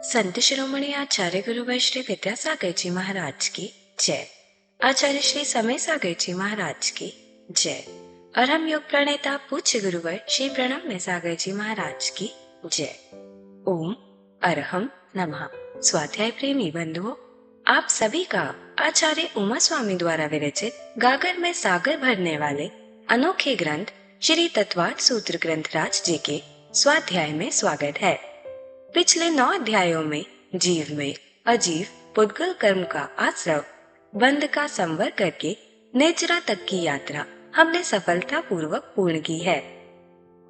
संत शिरोमणि आचार्य गुरुवर श्री विद्यासागर जी महाराज की जय। आचार्य श्री समय सागर जी महाराज की जय। और हम योग प्रणेता पूज्य गुरुवर श्री प्रणम्य सागर जी महाराज की जय। ओम अरहम नमः। स्वाध्याय प्रेमी बंधुओं, आप सभी का आचार्य उमा स्वामी द्वारा विरचित गागर में सागर भरने वाले अनोखे ग्रंथ श्री तत्वार्थ सूत्र ग्रंथराज जी के स्वाध्याय में स्वागत है। पिछले 9 अध्यायों में जीव में अजीव पुद्गल कर्म का आश्रव बंध का संवर करके नेचरा तक की यात्रा हमने सफलता पूर्वक पूर्ण की है।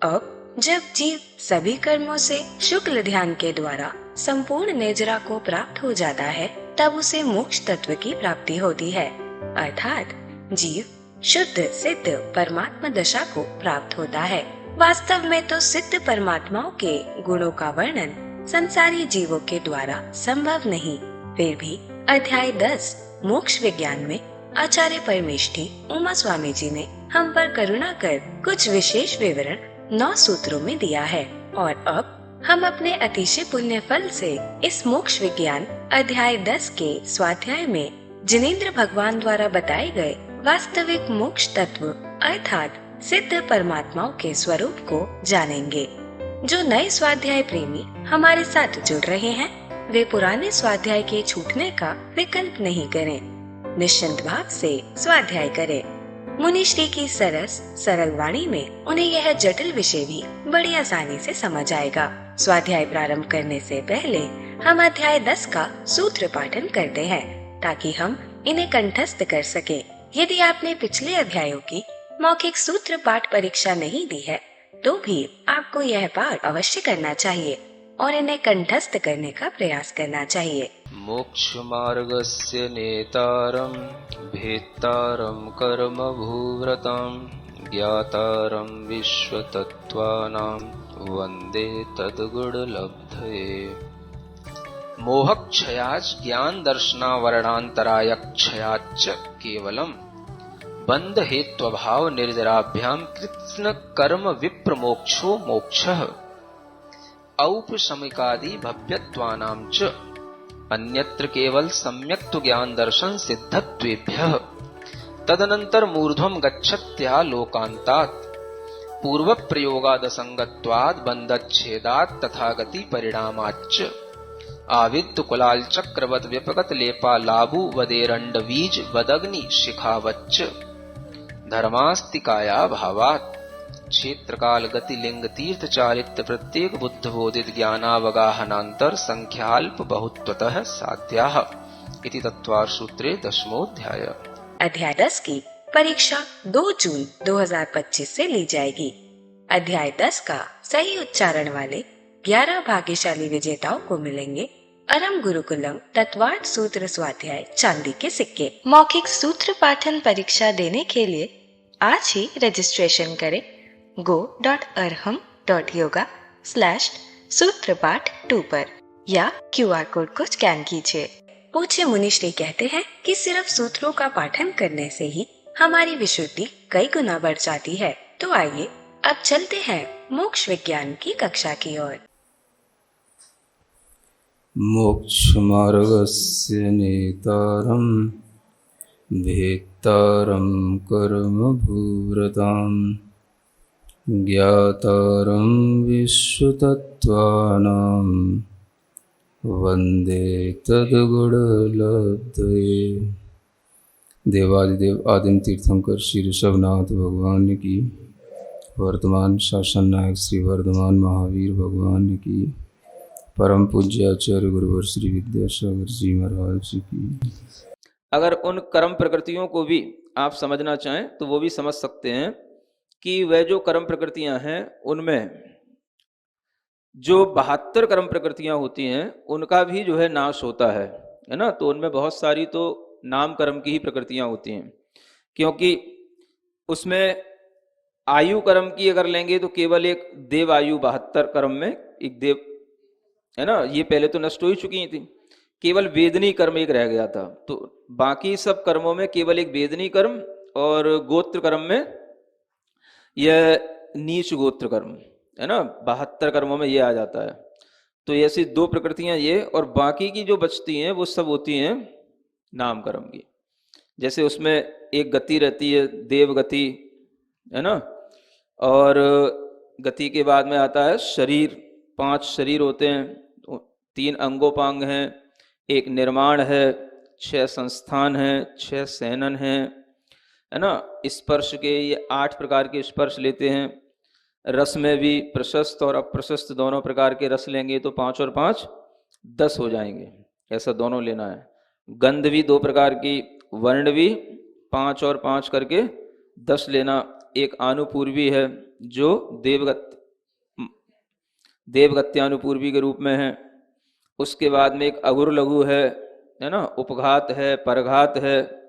अब जब जीव सभी कर्मों से शुक्ल ध्यान के द्वारा संपूर्ण नेजरा को प्राप्त हो जाता है, तब उसे मोक्ष तत्व की प्राप्ति होती है, अर्थात जीव शुद्ध सिद्ध परमात्मा दशा को प्राप्त होता है। वास्तव में तो सिद्ध परमात्माओं के गुणों का वर्णन संसारी जीवों के द्वारा संभव नहीं। फिर भी अध्याय 10 मोक्ष विज्ञान में आचार्य परमेष्ठी उमा स्वामी जी ने हम पर करुणा कर कुछ विशेष विवरण 9 सूत्रों में दिया है, और अब हम अपने अतिशय पुण्य फल से इस मोक्ष विज्ञान अध्याय 10 के स्वाध्याय में जिनेंद्र भगवान द्वारा बताए गए वास्तविक मोक्ष तत्व अर्थात सिद्ध परमात्माओं के स्वरूप को जानेंगे। जो नए स्वाध्याय प्रेमी हमारे साथ जुड़ रहे हैं, वे पुराने स्वाध्याय के छूटने का विकल्प नहीं करें, निश्चिंत भाव से स्वाध्याय करें। मुनि श्री की सरस सरल वाणी में उन्हें यह जटिल विषय भी बड़ी आसानी से समझ आएगा। स्वाध्याय प्रारंभ करने से पहले हम अध्याय 10 का सूत्र पाठन करते हैं, ताकि हम इन्हें कंठस्थ कर सके। यदि आपने पिछले अध्यायों की मौखिक सूत्र पाठ परीक्षा नहीं दी है, तो भी आपको यह पाठ अवश्य करना चाहिए और इन्हें कंठस्थ करने का प्रयास करना चाहिए। मोक्ष मार्गस्य नेतारं भेत्तारं कर्म भूव्रतां ज्ञातारं विश्वतत्त्वानां वन्दे तद्गुणलब्धये। मोहक्षयाच ज्ञान दर्शनावरणान्तरायक्षयाच केवलम् बंध हेत्वभाव निर्जराभ्याम कृत्स्न कर्म विप्रमोक्षो मोक्षः औपशमिकादि भव्यत्वानां च अन्यत्र केवल सम्यक् ज्ञान दर्शन सिद्धत्वेभ्यः तदनंतर मूर्ध्वं गच्छत्या लोकान्तात् पूर्व प्रयोगादसंगत्वात् बन्धच्छेदात् तथागति परिणामाच्च आविद्य कुलाल चक्रवत व्यपगत लेपा लाभु वदेरंडवीज वदग्नि शिखावच्च धर्मास्तिकाया भावात् क्षेत्र काल गति लिंग तीर्थ चारित्र प्रत्येक बुद्ध बोधित ज्ञानावगाहनांतर संख्याल्प बहुत्वतः साध्याः इति तत्वार्थ सूत्रे 10वां अध्याय 10 की परीक्षा 2 जून 2025 से ली जाएगी। अध्याय 10 का सही उच्चारण वाले 11 भाग्यशाली विजेताओं को मिलेंगे अरम गुरुकुलम तत्वार्थ सूत्र स्वाध्याय चांदी के सिक्के। मौखिक सूत्र पाठन परीक्षा देने के लिए आज ही रजिस्ट्रेशन करें go.arham.yoga/सूत्रपाठ2 पर या QR कोड को स्कैन कीजिए। पूज्य मुनि श्री कहते हैं कि सिर्फ सूत्रों का पाठन करने से ही हमारी विशुद्धि कई गुना बढ़ जाती है। तो आइए अब चलते हैं मोक्ष विज्ञान की कक्षा की ओर। मोक्ष मार्गस्य नेतारं भेत्तारं कर्म भूव्रतां ज्ञातारं विश्वतत्त्वानां वन्दे तद्गुणलब्धये। देवादिदेव आदिम तीर्थंकर श्री ऋषभनाथ भगवान की, वर्तमान शासन नायक श्री वर्धमान महावीर भगवान की, परम पूज्य आचार्य गुरुवर श्री विद्यासागर जी महाराज की। अगर उन कर्म प्रकृतियों को भी आप समझना चाहें तो वो भी समझ सकते हैं कि वह जो कर्म प्रकृतियां हैं उनमें जो 72 कर्म प्रकृतियां होती हैं उनका भी जो है नाश होता है ना। तो उनमें बहुत सारी तो नाम कर्म की ही प्रकृतियां होती हैं, क्योंकि उसमें आयु कर्म की अगर लेंगे तो केवल एक देव आयु 72 कर्म में एक देव है ना, ये पहले तो नष्ट हो ही चुकी थी। केवल वेदनी कर्म एक रह गया था, तो बाकी सब कर्मों में केवल एक वेदनी कर्म और गोत्र कर्म में यह नीच गोत्र कर्म है ना, 72 कर्मों में ये आ जाता है। तो ऐसी दो प्रकृतियां ये, और बाकी की जो बचती हैं वो सब होती हैं नाम कर्म की। जैसे उसमें एक गति रहती है देव गति, है ना, और गति के बाद में आता है शरीर, 5 शरीर होते हैं, 3 अंगोपांग हैं, एक निर्माण है, 6 संस्थान हैं, 6 सैनन हैं, है ना। स्पर्श के ये 8 प्रकार के स्पर्श लेते हैं। रस में भी प्रशस्त और अप्रशस्त दोनों प्रकार के रस लेंगे तो 5 और 5 10 हो जाएंगे, ऐसा दोनों लेना है। गंध भी 2 प्रकार की, वर्ण भी 5 और 5 करके 10 लेना। एक आनुपूर्वी है जो देवगत्यानुपूर्वी के रूप में है। उसके बाद में एक अगुर लघु है ना, उपघात है, परघात है।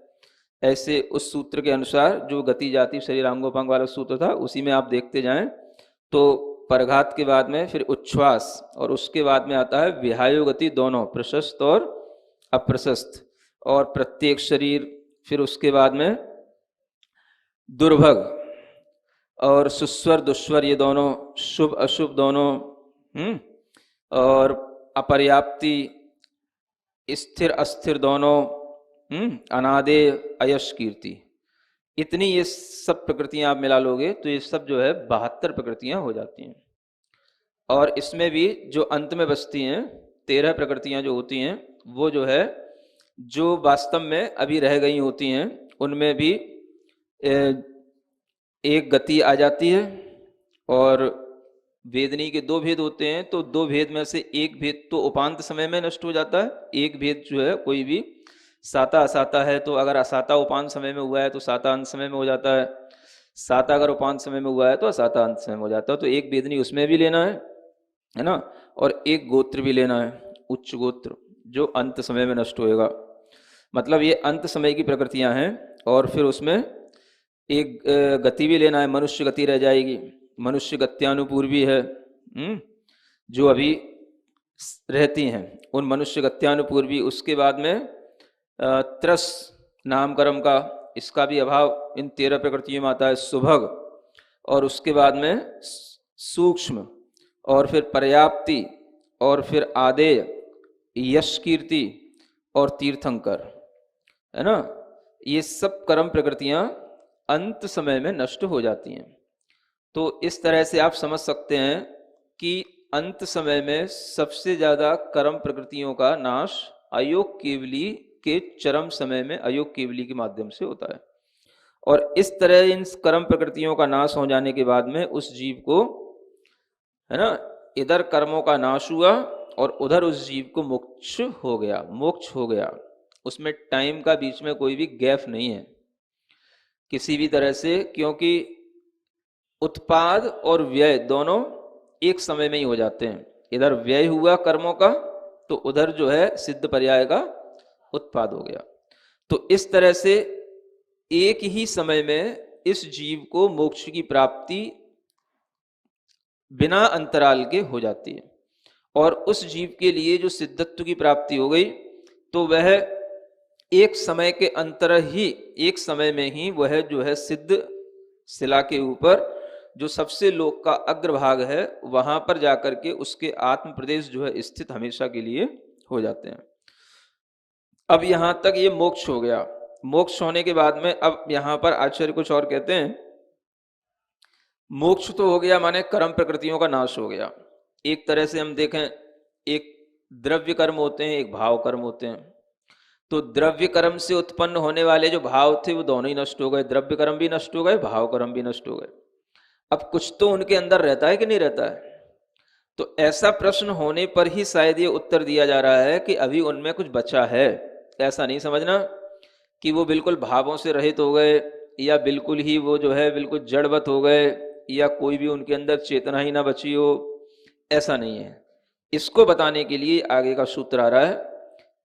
ऐसे उस सूत्र के अनुसार जो गति जाति शरीरांगोपांग वाला सूत्र था उसी में आप देखते जाएं तो परघात के बाद में फिर उच्छ्वास, और उसके बाद में आता है विहायो गति, दोनों प्रशस्त और अप्रशस्त, और प्रत्येक शरीर, फिर उसके बाद में दुर्भग और सुस्वर दुस्वर, ये दोनों, शुभ अशुभ दोनों, और अपर्याप्ति, स्थिर अस्थिर दोनों, अनादे अयश कीर्ति। इतनी ये सब प्रकृतियां आप मिला लोगे तो ये सब जो है 72 प्रकृतियां हो जाती हैं। और इसमें भी जो अंत में बचती हैं 13 प्रकृतियां जो होती हैं वो जो है जो वास्तव में अभी रह गई होती हैं उनमें भी एक गति आ जाती है। और वेदनी के 2 भेद होते हैं, तो 2 भेद में से एक भेद तो उपांत समय में नष्ट हो जाता है, एक भेद जो है कोई भी साता असाता है, तो अगर असाता उपांत समय में हुआ है तो साता अंत समय में हो जाता है, साता अगर उपांत समय में हुआ है तो असाता अंत समय में हो जाता है। तो एक वेदनी उसमें भी लेना है ना, और एक गोत्र भी लेना है, उच्च गोत्र, जो अंत समय में नष्ट होएगा। मतलब ये अंत समय की प्रकृतियां हैं। और फिर उसमें एक गति भी लेना है, मनुष्य गति रह जाएगी, मनुष्य गत्यानुपूर्वी है, जो अभी रहती हैं उन मनुष्य गत्यानुपूर्वी। उसके बाद में त्रस नाम कर्म का, इसका भी अभाव इन 13 प्रकृतियों में आता है, सुभग, और उसके बाद में सूक्ष्म, और फिर पर्याप्ति, और फिर आदेय, यश कीर्ति और तीर्थंकर, है ना। ये सब कर्म प्रकृतियां अंत समय में नष्ट हो जाती हैं। तो इस तरह से आप समझ सकते हैं कि अंत समय में सबसे ज्यादा कर्म प्रकृतियों का नाश अयोग केवली के चरम समय में अयोग केवली के माध्यम से होता है। और इस तरह इन कर्म प्रकृतियों का नाश हो जाने के बाद में उस जीव को, है ना, इधर कर्मों का नाश हुआ और उधर उस जीव को मोक्ष हो गया। उसमें टाइम का बीच में कोई भी गैप नहीं है किसी भी तरह से, क्योंकि उत्पाद और व्यय दोनों एक समय में ही हो जाते हैं। इधर व्यय हुआ कर्मों का तो उधर जो है सिद्ध पर्याय का उत्पाद हो गया। तो इस तरह से एक ही समय में इस जीव को मोक्ष की प्राप्ति बिना अंतराल के हो जाती है। और उस जीव के लिए जो सिद्धत्व की प्राप्ति हो गई तो वह एक समय के अंतर ही, एक समय में ही वह जो है सिद्ध शिला के ऊपर जो सबसे लोक का अग्रभाग है वहां पर जाकर के उसके आत्म प्रदेश जो है स्थित हमेशा के लिए हो जाते हैं। अब यहां तक ये मोक्ष हो गया। मोक्ष होने के बाद में अब यहां पर आचार्य कुछ और कहते हैं। मोक्ष तो हो गया माने कर्म प्रकृतियों का नाश हो गया। एक तरह से हम देखें, एक द्रव्य कर्म होते हैं, एक भाव कर्म होते हैं। तो द्रव्य कर्म से उत्पन्न होने वाले जो भाव थे वो दोनों ही नष्ट हो गए, द्रव्य कर्म भी नष्ट हो गए, भाव कर्म भी नष्ट हो गए। अब कुछ तो उनके अंदर रहता है कि नहीं रहता है? तो ऐसा प्रश्न होने पर ही शायद ये उत्तर दिया जा रहा है कि अभी उनमें कुछ बचा है। ऐसा नहीं समझना कि वो बिल्कुल भावों से रहित हो गए या बिल्कुल ही वो जो है बिल्कुल जड़वत हो गए या कोई भी उनके अंदर चेतना ही ना बची हो, ऐसा नहीं है। इसको बताने के लिए आगे का सूत्र आ रहा है,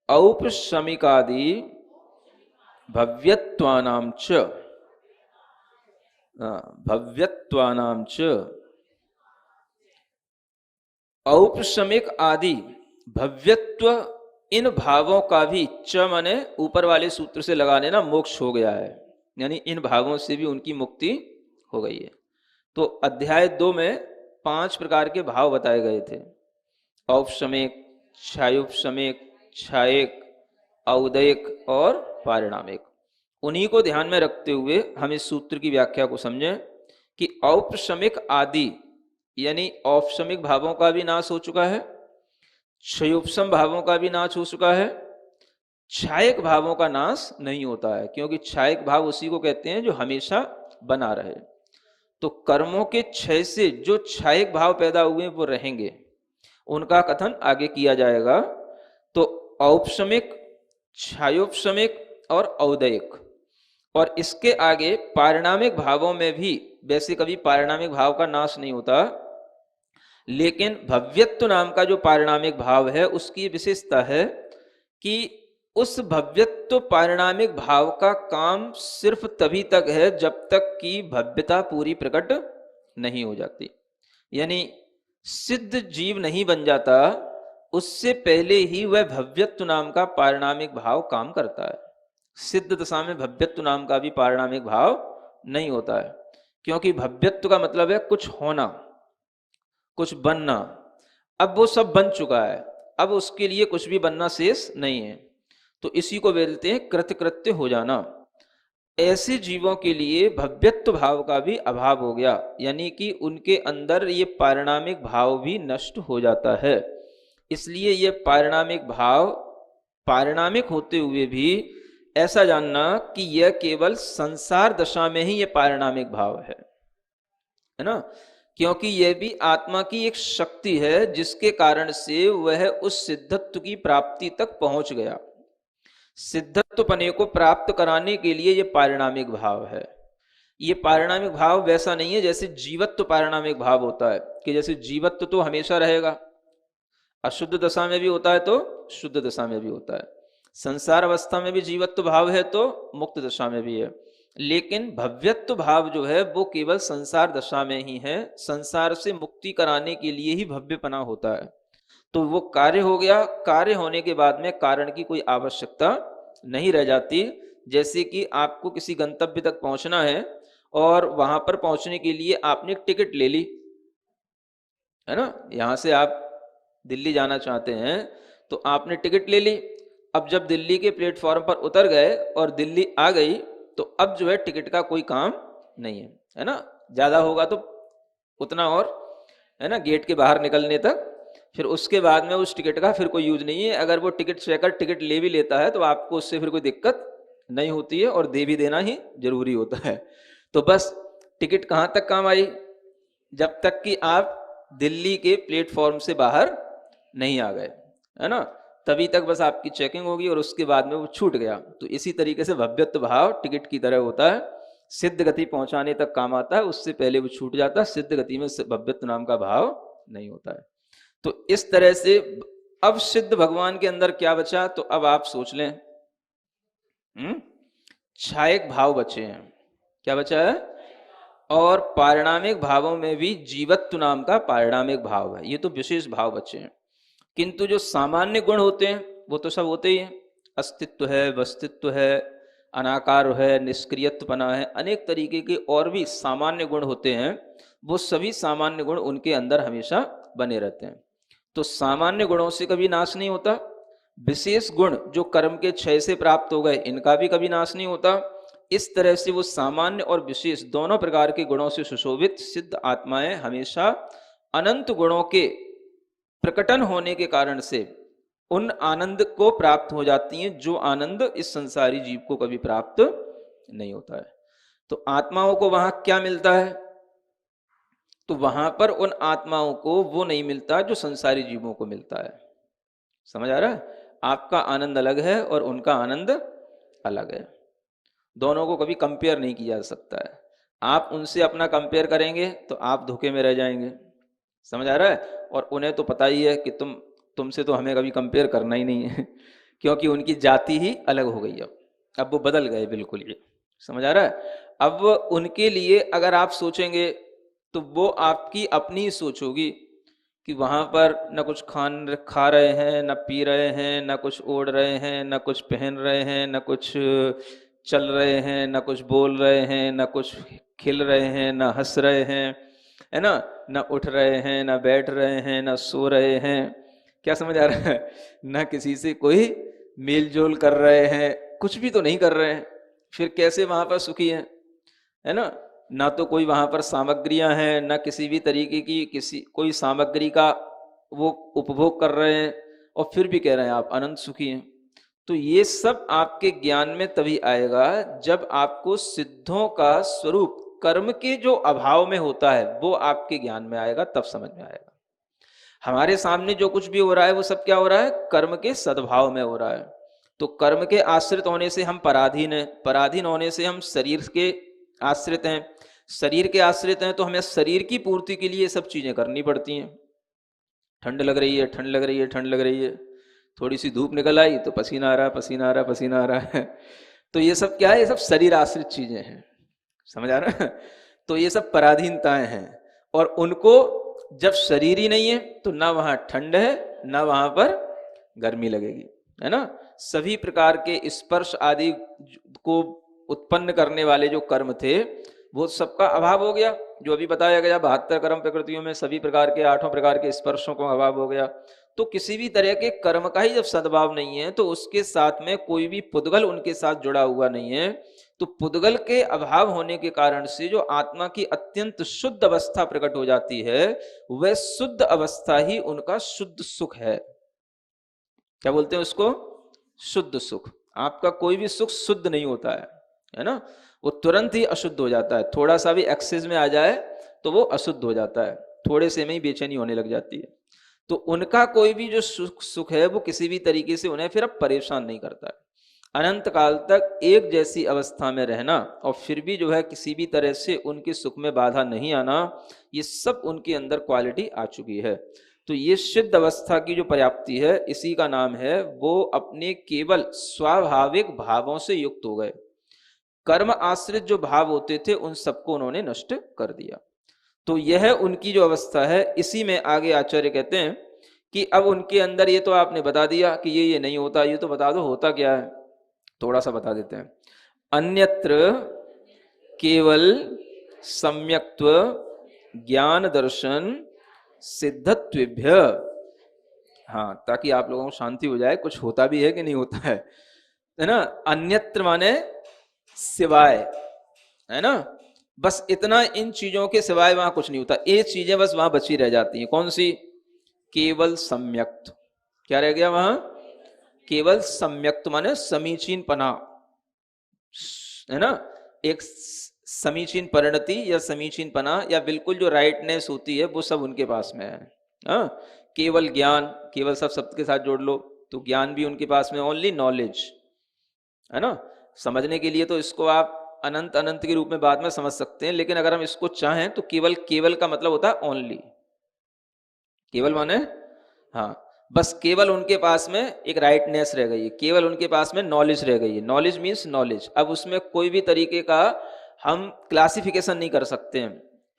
औपशमिकादि भव्यत्वानां च, भव्यत्वानां च, औपशमिक आदि भव्यत्व, इन भावों का भी, च माने ऊपर वाले सूत्र से लगा लेना, मोक्ष हो गया है, यानी इन भावों से भी उनकी मुक्ति हो गई है। तो अध्याय 2 में 5 प्रकार के भाव बताए गए थे। औपशमिक, छायोपशमिक, छायक, औदयिक और पारिणामिक। उन्हीं को ध्यान में रखते हुए हम इस सूत्र की व्याख्या को समझें कि औपशमिक आदि यानी औपशमिक भावों का भी नाश हो चुका है, क्षयोपशम भावों का भी नाश हो चुका है, छायक भावों का नाश नहीं होता है, क्योंकि छायक भाव उसी को कहते हैं जो हमेशा बना रहे। तो कर्मों के क्षय से जो छायक भाव पैदा हुए वो रहेंगे, उनका कथन आगे किया जाएगा। तो औपशमिक, छायोपशमिक और औदयिक, और इसके आगे पारिणामिक भावों में भी वैसे कभी पारिणामिक भाव का नाश नहीं होता, लेकिन भव्यत्व नाम का जो पारिणामिक भाव है उसकी विशेषता है कि उस भव्यत्व पारिणामिक भाव का काम सिर्फ तभी तक है जब तक कि भव्यता पूरी प्रकट नहीं हो जाती। यानी सिद्ध जीव नहीं बन जाता, उससे पहले ही वह भव्यत्व नाम का पारिणामिक भाव काम करता है। सिद्ध दशा में भव्यत्व नाम का भी पारिणामिक भाव नहीं होता है, क्योंकि भव्यत्व का मतलब है कुछ होना, कुछ बनना। अब वो सब बन चुका है, अब उसके लिए कुछ भी बनना शेष नहीं है, तो इसी को बोलते हैं कृतकृत्य हो जाना। ऐसे जीवों के लिए भव्यत्व भाव का भी अभाव हो गया, यानी कि उनके अंदर ये पारिणामिक भाव भी नष्ट हो जाता है। इसलिए ये पारिणामिक भाव पारिणामिक होते हुए भी ऐसा जानना कि यह केवल संसार दशा में ही ये पारिणामिक भाव है ना, क्योंकि यह भी आत्मा की एक शक्ति है जिसके कारण से वह उस सिद्धत्व की प्राप्ति तक पहुंच गया। सिद्धत्व पने को प्राप्त कराने के लिए यह पारिणामिक भाव है। ये पारिणामिक भाव वैसा नहीं है जैसे जीवत्व पारिणामिक भाव होता है, कि जैसे जीवत्व तो हमेशा रहेगा, अशुद्ध दशा में भी होता है तो शुद्ध दशा में भी होता है, संसार अवस्था में भी जीवत्व भाव है तो मुक्त दशा में भी है, लेकिन भव्यत्व भाव जो है वो केवल संसार दशा में ही है। संसार से मुक्ति कराने के लिए ही भव्यपना होता है। तो वो कार्य हो गया, कार्य होने के बाद में कारण की कोई आवश्यकता नहीं रह जाती। जैसे कि आपको किसी गंतव्य तक पहुंचना है और वहां पर पहुंचने के लिए आपने एक टिकट ले ली है ना, यहां से आप दिल्ली जाना चाहते हैं तो आपने टिकट ले ली। अब जब दिल्ली के प्लेटफॉर्म पर उतर गए और दिल्ली आ गई तो अब जो है टिकट का कोई काम नहीं है ना, ज्यादा होगा तो उतना और है ना गेट के बाहर निकलने तक, फिर उसके बाद में उस टिकट का फिर कोई यूज नहीं है। अगर वो टिकट चेकर टिकट ले भी लेता है तो आपको उससे फिर कोई दिक्कत नहीं होती है और दे भी देना ही जरूरी होता है। तो बस टिकट कहाँ तक काम आई, जब तक कि आप दिल्ली के प्लेटफॉर्म से बाहर नहीं आ गए है ना, तभी तक बस आपकी चेकिंग होगी और उसके बाद में वो छूट गया। तो इसी तरीके से भव्यत्व भाव टिकट की तरह होता है, सिद्ध गति पहुंचाने तक काम आता है, उससे पहले वो छूट जाता है। सिद्ध गति में भव्यत्व नाम का भाव नहीं होता है। तो इस तरह से अब सिद्ध भगवान के अंदर क्या बचा, तो अब आप सोच लें, छायक भाव बचे हैं। क्या बचा है? और पारिणामिक भावों में भी जीवत्व नाम का पारिणामिक भाव है, ये तो विशेष भाव बचे हैं। किंतु जो सामान्य गुण होते हैं वो तो सब होते ही हैं, अस्तित्व है, वस्तित्व है, अनाकार है, निष्क्रियत्वपना है, अनेक तरीके के और भी सामान्य गुण होते हैं। वो सभी सामान्य गुण उनके अंदर हमेशा बने रहते हैं। तो सामान्य गुणों से कभी नाश नहीं होता। विशेष गुण जो कर्म के क्षय से प्राप्त हो गए, इनका भी कभी नाश नहीं होता। इस तरह से वो सामान्य और विशेष दोनों प्रकार के गुणों से सुशोभित सिद्ध आत्माएं हमेशा अनंत गुणों के प्रकटन होने के कारण से उन आनंद को प्राप्त हो जाती हैं जो आनंद इस संसारी जीव को कभी प्राप्त नहीं होता है। तो आत्माओं को वहां क्या मिलता है? तो वहां पर उन आत्माओं को वो नहीं मिलता जो संसारी जीवों को मिलता है। समझ आ रहा है? आपका आनंद अलग है और उनका आनंद अलग है, दोनों को कभी कंपेयर नहीं किया जा सकता है। आप उनसे अपना कंपेयर करेंगे तो आप धोखे में रह जाएंगे। समझ आ रहा है? और उन्हें तो पता ही है कि तुमसे तो हमें कभी कंपेयर करना ही नहीं है क्योंकि उनकी जाति ही अलग हो गई। अब वो बदल गए बिल्कुल। ये समझ आ रहा है? अब उनके लिए अगर आप सोचेंगे तो वो आपकी अपनी सोच होगी कि वहां पर न कुछ खा रहे हैं, न पी रहे हैं, न कुछ ओढ़ रहे हैं, न कुछ पहन रहे हैं, न कुछ चल रहे हैं, न कुछ बोल रहे हैं, न कुछ खिल रहे हैं, न हंस रहे हैं, है ना, न उठ रहे हैं, न बैठ रहे हैं, न सो रहे हैं, क्या समझ आ रहा है? ना किसी से कोई मेल जोल कर रहे हैं, कुछ भी तो नहीं कर रहे हैं, फिर कैसे वहां पर सुखी हैं? है ना? ना तो कोई वहां पर सामग्रियां हैं, ना किसी भी तरीके की किसी कोई सामग्री का वो उपभोग कर रहे हैं, और फिर भी कह रहे हैं आप अनंत सुखी हैं। तो ये सब आपके ज्ञान में तभी आएगा जब आपको सिद्धों का स्वरूप कर्म के जो अभाव में होता है वो आपके ज्ञान में आएगा, तब समझ में आएगा। हमारे सामने जो कुछ भी हो रहा है वो सब क्या हो रहा है? कर्म के सद्भाव में हो रहा है। तो कर्म के आश्रित होने से हम पराधीन हैं, पराधीन होने से हम शरीर के आश्रित हैं, शरीर के आश्रित हैं तो हमें शरीर की पूर्ति के लिए सब चीजें करनी पड़ती हैं। ठंड लग रही है, ठंड लग रही है, ठंड लग रही है, थोड़ी सी धूप निकल आई तो पसीना आ रहा है, पसीना आ रहा है, पसीना आ रहा है। तो ये सब क्या है? ये सब शरीर आश्रित चीजें हैं, समझ आ रहा है? तो ये सब पराधीनताएं हैं, और उनको जब शरीर ही नहीं है तो ना वहां ठंड है ना वहां पर गर्मी लगेगी, है ना? सभी प्रकार के स्पर्श आदि को उत्पन्न करने वाले जो कर्म थे वो सबका अभाव हो गया। जो अभी बताया गया 72 कर्म प्रकृतियों में सभी प्रकार के 8 प्रकार के स्पर्शों का अभाव हो गया। तो किसी भी तरह के कर्म का ही जब सद्भाव नहीं है तो उसके साथ में कोई भी पुद्गल उनके साथ जुड़ा हुआ नहीं है। तो पुद्गल के अभाव होने के कारण से जो आत्मा की अत्यंत शुद्ध अवस्था प्रकट हो जाती है, वह शुद्ध अवस्था ही उनका शुद्ध सुख है। क्या बोलते हैं उसको? शुद्ध सुख। आपका कोई भी सुख शुद्ध नहीं होता है ना? वो तुरंत ही अशुद्ध हो जाता है। थोड़ा सा भी एक्सेस में आ जाए तो वो अशुद्ध हो जाता है, थोड़े से में ही बेचैनी होने लग जाती है। तो उनका कोई भी जो सुख है वो किसी भी तरीके से उन्हें फिर अब परेशान नहीं करता है। अनंत काल तक एक जैसी अवस्था में रहना और फिर भी जो है किसी भी तरह से उनके सुख में बाधा नहीं आना, ये सब उनके अंदर क्वालिटी आ चुकी है। तो ये सिद्ध अवस्था की जो पर्याप्ति है, इसी का नाम है वो अपने केवल स्वाभाविक भावों से युक्त हो गए। कर्म आश्रित जो भाव होते थे उन सबको उन्होंने नष्ट कर दिया। तो यह उनकी जो अवस्था है, इसी में आगे आचार्य कहते हैं कि अब उनके अंदर, ये तो आपने बता दिया कि ये नहीं होता, ये तो बता दो होता क्या है, थोड़ा सा बता देते हैं। अन्यत्र केवल सम्यक्त्व ज्ञान दर्शन सिद्धत्वेभ्य, हाँ, ताकि आप लोगों को शांति हो जाए, कुछ होता भी है कि नहीं होता है ना? अन्यत्र माने सिवाय, है ना? बस इतना, इन चीजों के सिवाय वहां कुछ नहीं होता। ये चीजें बस वहां बची रह जाती हैं। कौन सी? केवल सम्यक्त। क्या रह गया वहां? केवल सम्यक्त माने समीचीन पना, है ना? एक समीचीन परिणति या समीचीन पना या बिल्कुल जो राइटनेस होती है वो सब उनके पास में है। हाँ, केवल ज्ञान, केवल सब शब्द के साथ जोड़ लो तो ज्ञान भी उनके पास में, ओनली नॉलेज, है ना? समझने के लिए तो इसको आप अनंत अनंत के रूप में बाद में समझ सकते हैं, लेकिन अगर हम इसको चाहें तो केवल, केवल का मतलब होता है ओनली। केवल माने, हाँ, बस केवल उनके पास में एक राइटनेस रह गई है, केवल उनके पास में नॉलेज रह गई है। Knowledge means knowledge. अब उसमें कोई भी तरीके का हम क्लासिफिकेशन नहीं कर सकते हैं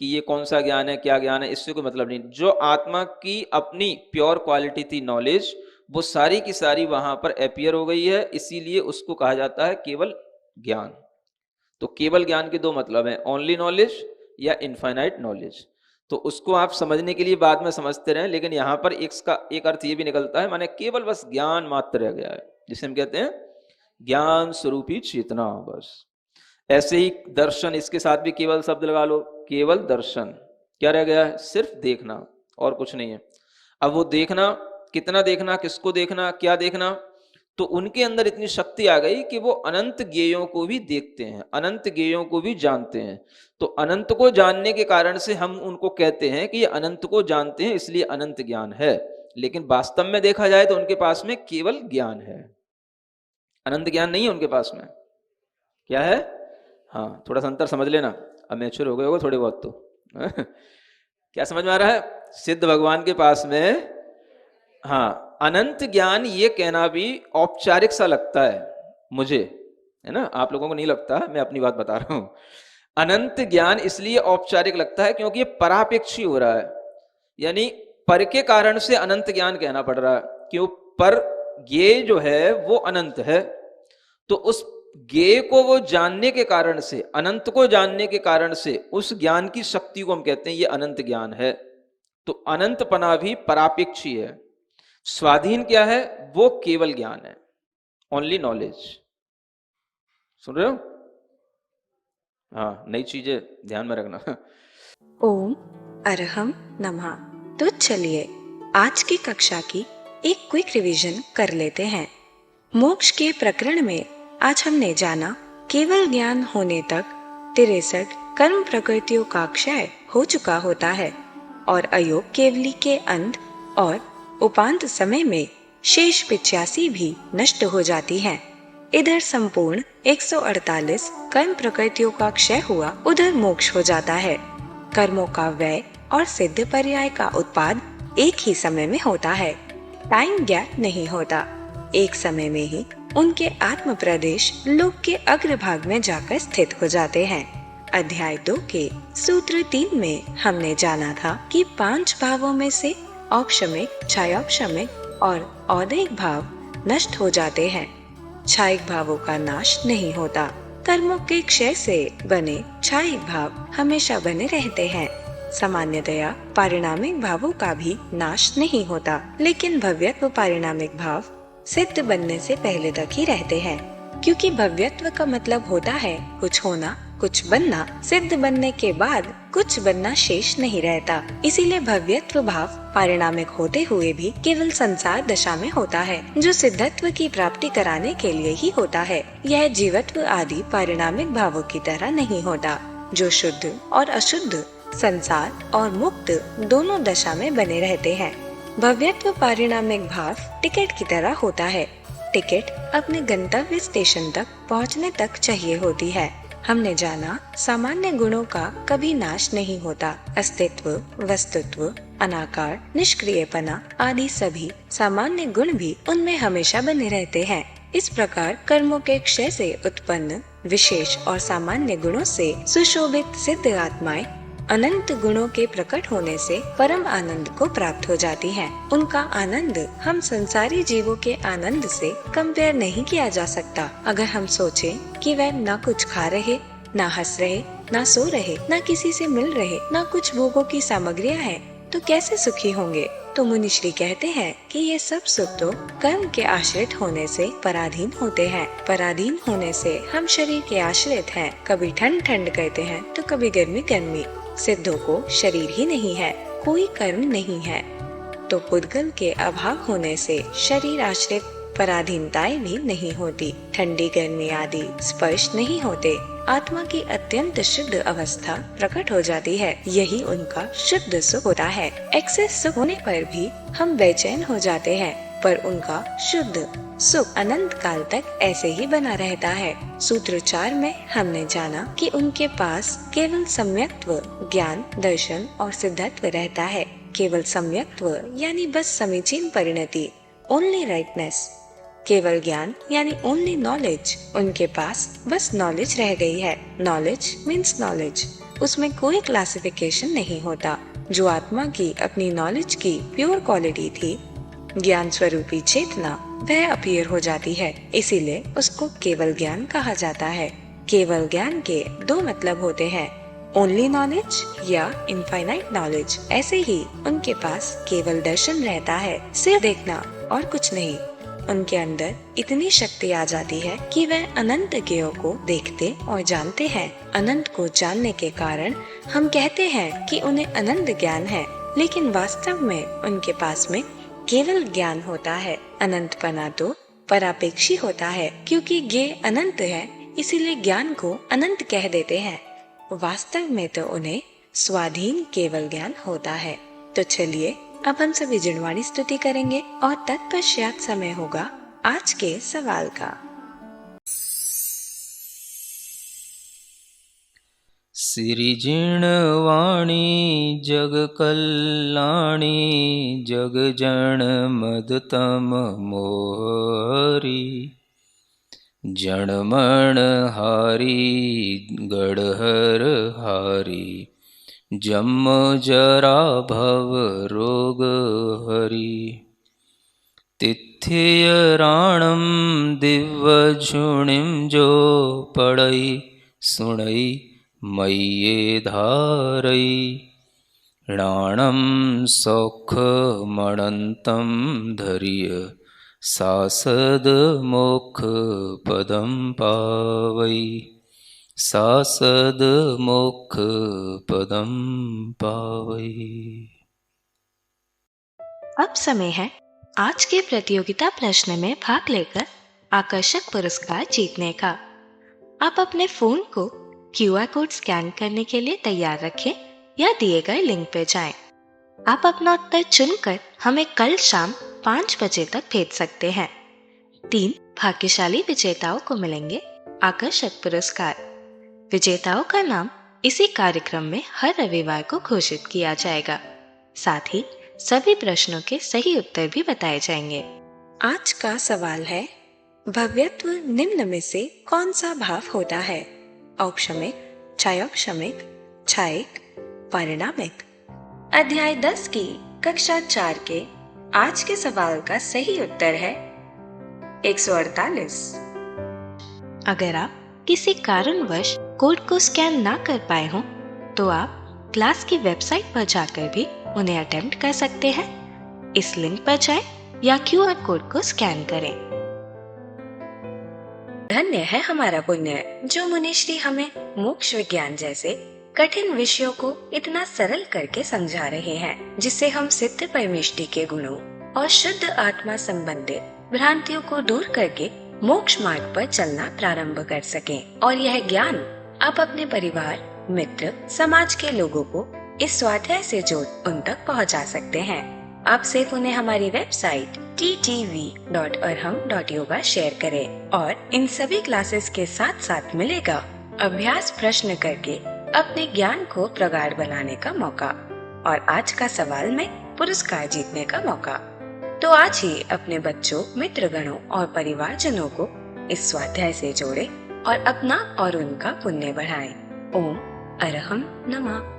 कि ये कौन सा ज्ञान है, क्या ज्ञान है, इससे कोई मतलब नहीं। जो आत्मा की अपनी प्योर क्वालिटी थी नॉलेज, वो सारी की सारी वहां पर अपीयर हो गई है, इसीलिए उसको कहा जाता है केवल ज्ञान। तो केवल ज्ञान के दो मतलब हैं, ओनली नॉलेज या इनफाइनाइट नॉलेज। तो उसको आप समझने के लिए बाद में समझते रहें, लेकिन यहां पर एक अर्थ ये भी निकलता है, माने केवल बस ज्ञान मात्र रह गया है, जिसे हम कहते हैं ज्ञान स्वरूपी चेतना। बस ऐसे ही दर्शन, इसके साथ भी केवल शब्द लगा लो, केवल दर्शन। क्या रह गया है? सिर्फ देखना, और कुछ नहीं है। अब वो देखना, कितना देखना, किसको देखना, क्या देखना? तो उनके अंदर इतनी शक्ति आ गई कि वो अनंत ज्ञेयों को भी देखते हैं, अनंत ज्ञेयों को भी जानते हैं। तो अनंत को जानने के कारण से हम उनको कहते हैं कि ये अनंत को जानते हैं, इसलिए अनंत ज्ञान है। लेकिन वास्तव में देखा जाए तो उनके पास में केवल ज्ञान है, अनंत ज्ञान नहीं है उनके पास में। क्या है? हाँ, थोड़ा सा अंतर समझ लेना, अब मैच्योर हो गए होगा थोड़े बहुत तो। क्या समझ में आ रहा है? सिद्ध भगवान के पास में, हाँ, अनंत ज्ञान ये कहना भी औपचारिक सा लगता है मुझे, है ना? आप लोगों को नहीं लगता, मैं अपनी बात बता रहा हूं। अनंत ज्ञान इसलिए औपचारिक लगता है क्योंकि ये परापेक्षी हो रहा है, यानी पर के कारण से अनंत ज्ञान कहना पड़ रहा है। क्यों? पर ज्ञेय जो है वो अनंत है, तो उस ज्ञेय को वो जानने के कारण से, अनंत को जानने के कारण से उस ज्ञान की शक्ति को हम कहते हैं ये अनंत ज्ञान है। तो अनंतपना भी परापेक्षी है। स्वाधीन क्या है? वो केवल ज्ञान है, ओनली नॉलेज। सुन रहे हो? हाँ, नई चीजें ध्यान में रखना। ओम अरहम नमः। तो चलिए आज की कक्षा की एक क्विक रिवीजन कर लेते हैं। मोक्ष के प्रकरण में आज हमने जाना केवल ज्ञान होने तक 63 कर्म प्रकृतियों का क्षय हो चुका होता है और अयोग केवली के अंत और उपांत समय में शेष 85 भी नष्ट हो जाती हैं। इधर संपूर्ण 148 कर्म प्रकृतियों का क्षय हुआ, उधर मोक्ष हो जाता है। कर्मों का व्यय और सिद्ध पर्याय का उत्पाद एक ही समय में होता है, टाइम गैप नहीं होता। एक समय में ही उनके आत्म प्रदेश लोक के अग्रभाग में जाकर स्थित हो जाते हैं। अध्याय 2 के सूत्र 3 में हमने जाना था कि 5 भावों में से औपशमिक, छायोपशमिक और औदैहिक भाव नष्ट हो जाते हैं। छायिक भावों का नाश नहीं होता। कर्मों के क्षय से बने छायिक भाव हमेशा बने रहते हैं। सामान्यतया पारिणामिक भावों का भी नाश नहीं होता, लेकिन भव्यत्व पारिणामिक भाव सिद्ध बनने से पहले तक ही रहते हैं, क्योंकि भव्यत्व का मतलब होता है कुछ होना, कुछ बनना। सिद्ध बनने के बाद कुछ बनना शेष नहीं रहता। इसीलिए भव्यत्व भाव पारिणामिक होते हुए भी केवल संसार दशा में होता है, जो सिद्धत्व की प्राप्ति कराने के लिए ही होता है। यह जीवत्व आदि पारिणामिक भावों की तरह नहीं होता, जो शुद्ध और अशुद्ध, संसार और मुक्त दोनों दशा में बने रहते हैं। भव्यत्व पारिणामिक भाव टिकट की तरह होता है। टिकट अपने गंतव्य स्टेशन तक पहुंचने तक चाहिए होती है। हमने जाना सामान्य गुणों का कभी नाश नहीं होता। अस्तित्व, वस्तुत्व, अनाकार, निष्क्रियपना आदि सभी सामान्य गुण भी उनमें हमेशा बने रहते हैं। इस प्रकार कर्मों के क्षय से उत्पन्न विशेष और सामान्य गुणों से सुशोभित सिद्ध आत्माएं अनंत गुणों के प्रकट होने से परम आनंद को प्राप्त हो जाती हैं। उनका आनंद हम संसारी जीवों के आनंद से कंपेयर नहीं किया जा सकता। अगर हम सोचें कि वह न कुछ खा रहे, न हंस रहे, न सो रहे, न किसी से मिल रहे, न कुछ भोगों की सामग्रियां हैं, तो कैसे सुखी होंगे? तो मुनिश्री कहते हैं कि ये सब सुख तो कर्म के आश्रित होने से पराधीन होते हैं। पराधीन होने से हम शरीर के आश्रित हैं। कभी ठंड ठंड कहते हैं तो कभी गर्मी गर्मी। सिद्धों को शरीर ही नहीं है, कोई कर्म नहीं है, तो पुद्गल के अभाव होने से शरीर आश्रित पराधीनताएं भी नहीं होती। ठंडी गर्मी आदि स्पर्श नहीं होते। आत्मा की अत्यंत शुद्ध अवस्था प्रकट हो जाती है। यही उनका शुद्ध सुख होता है। एक्सेस सुख होने पर भी हम बेचैन हो जाते हैं, पर उनका शुद्ध सुख अनंत काल तक ऐसे ही बना रहता है। सूत्र 4 में हमने जाना कि उनके पास केवल सम्यक्त्व, ज्ञान, दर्शन और सिद्धत्व रहता है। केवल सम्यक्त्व यानी बस समीचीन परिणति, ओनली राइटनेस। केवल ज्ञान यानी ओनली नॉलेज। उनके पास बस नॉलेज रह गई है। नॉलेज मीन्स नॉलेज, उसमें कोई क्लासिफिकेशन नहीं होता। जो आत्मा की अपनी नॉलेज की प्योर क्वालिटी थी, ज्ञान स्वरूपी चेतना, वह अपीयर हो जाती है। इसीलिए उसको केवल ज्ञान कहा जाता है। केवल ज्ञान के 2 मतलब होते हैं, ओनली नॉलेज या इनफाइनाइट नॉलेज। ऐसे ही उनके पास केवल दर्शन रहता है, सिर्फ देखना और कुछ नहीं। उनके अंदर इतनी शक्ति आ जाती है कि वह अनंत ज्ञेयों को देखते और जानते हैं। अनंत को जानने के कारण हम कहते हैं कि उन्हें अनंत ज्ञान है, लेकिन वास्तव में उनके पास में केवल ज्ञान होता है। अनंतपना तो परापेक्षी होता है, क्योंकि ज्ञेय अनंत है, इसीलिए ज्ञान को अनंत कह देते हैं। वास्तव में तो उन्हें स्वाधीन केवल ज्ञान होता है। तो चलिए अब हम सभी जिणवाणी स्तुति करेंगे और तत्पश्चात समय होगा आज के सवाल का। श्री जिणवाणी जग कल्याणी जग जन मदतम मोहरी जणमण हारी गढ़हर हारी जम जरा भव रोग हरि तिथ्य राणम दिव्य झुणिम जो पढ़ई सुणई मय्ये धारई णाणं सौखमणन्तं धैर्य सासदमोक्षपदं पावै सासदमोक्षपदं पावै। अब समय है आज के प्रतियोगिता प्रश्न में भाग लेकर आकर्षक पुरस्कार जीतने का। आप अपने फोन को QR कोड स्कैन करने के लिए तैयार रखें या दिए गए लिंक पे जाएं। आप अपना उत्तर चुनकर हमें कल शाम 5 बजे तक भेज सकते हैं। 3 भाग्यशाली विजेताओं को मिलेंगे आकर्षक पुरस्कार। विजेताओं का नाम इसी कार्यक्रम में हर रविवार को घोषित किया जाएगा। साथ ही सभी प्रश्नों के सही उत्तर भी बताए जाएंगे। आज का सवाल है, भव्यत्व निम्न में से कौन सा भाव होता है? औपशमिक, छायोपशमिक, छायिक, परिणामिक। अध्याय 10 की कक्षा 4 के आज के सवाल का सही उत्तर है 148। अगर आप किसी कारणवश कोड को स्कैन ना कर पाए हों तो आप क्लास की वेबसाइट पर जाकर भी उन्हें अटेम्प्ट कर सकते हैं। इस लिंक पर जाएं या QR कोड को स्कैन करें। धन्य है हमारा पुण्य जो मुनिश्री हमें मोक्ष विज्ञान जैसे कठिन विषयों को इतना सरल करके समझा रहे हैं, जिससे हम सिद्ध परमेष्टि के गुणों और शुद्ध आत्मा संबंधित भ्रांतियों को दूर करके मोक्ष मार्ग पर चलना प्रारंभ कर सकें। और यह ज्ञान आप अपने परिवार, मित्र, समाज के लोगों को इस स्वाध्याय से जोड़ उन तक पहुंचा सकते हैं। आप सिर्फ उन्हें हमारी वेबसाइट ttv.arham.yoga शेयर करें और इन सभी क्लासेस के साथ साथ मिलेगा अभ्यास प्रश्न करके अपने ज्ञान को प्रगाढ़ बनाने का मौका और आज का सवाल में पुरस्कार जीतने का मौका। तो आज ही अपने बच्चों, मित्रगणों और परिवारजनों को इस स्वाध्याय से जोड़ें और अपना और उनका पुण्य बढ़ाएं। ओम अरहम नमः।